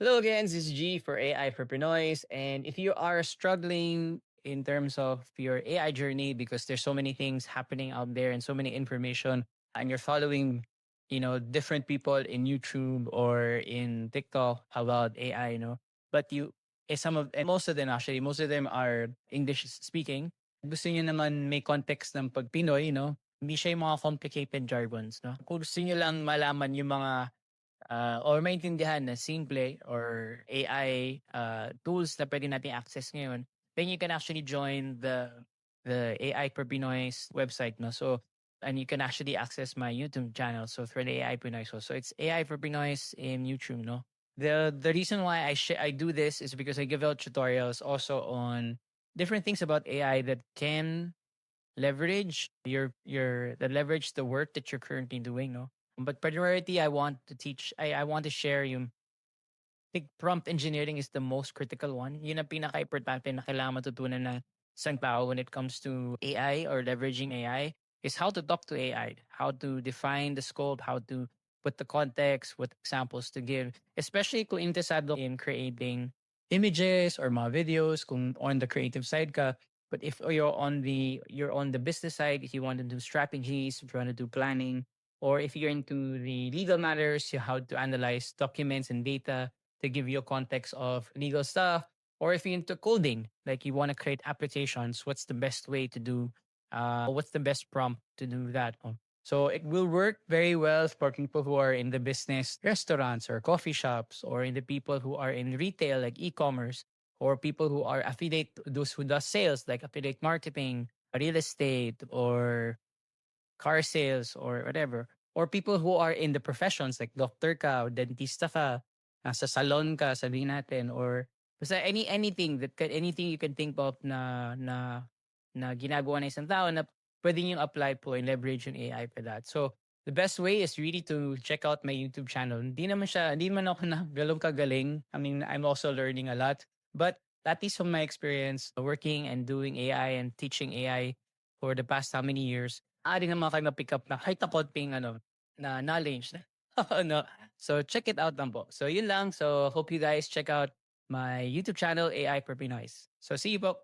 Hello again, this is G for AI for Pinoys. And if you are struggling in terms of your AI journey because there's so many things happening out there and so many information, and you're following, different people in YouTube or in TikTok about AI, but and most of them actually, most of them are English speaking. Gusto niyo naman may context ng pag Pinoy, hindi siya yung mga complicated jargons, no? Kung gusto niyo lang malaman yung mga or maintindihan na simple or AI tools na pwede nating access ngayon, then you can actually join the AI for Pinoy's website. No? So, and you can actually access my YouTube channel. So for the AI Pinoy. So it's AI for Pinoy's in YouTube. No, the reason why I do this is because I give out tutorials also on different things about AI that can leverage that leverage the work that you're currently doing, no? But priority, I want to share yung think prompt engineering is the most critical one. Yun ang pinaka-importante na kailangan matutunan na isang tao when it comes to AI or leveraging AI is how to talk to AI, how to define the scope, how to put the context, what examples to give, especially kung interesado in creating images or mga videos, kung on the creative side ka. But if you're on the business side, if you want to do strategies, if you want to do planning, or if you're into the legal matters, how to analyze documents and data, to give you a context of legal stuff. Or if you're into coding, like you want to create applications, what's the best way to do? What's the best prompt to do that? So it will work very well for people who are in the business, restaurants or coffee shops, or in the people who are in retail, like e-commerce, or people who are affiliate, those who does sales, like affiliate marketing, real estate, or car sales or whatever, or people who are in the professions like doctor ka or dentista ka, nasa salon ka, sabihin natin, or basta anything you can think of na ginagawa ng isang tao na pwede niyong apply po and leverage yung AI for that. So, the best way is really to check out my YouTube channel. Hindi man ako na galong kagaling. I mean, I'm also learning a lot. But that is from my experience working and doing AI and teaching AI for the past how many years. Naman kayo pick up na kahit na konting na knowledge na ano. So check it out lang po. So yun lang. So hope you guys check out my YouTube channel AI for Pinoys. So see you po.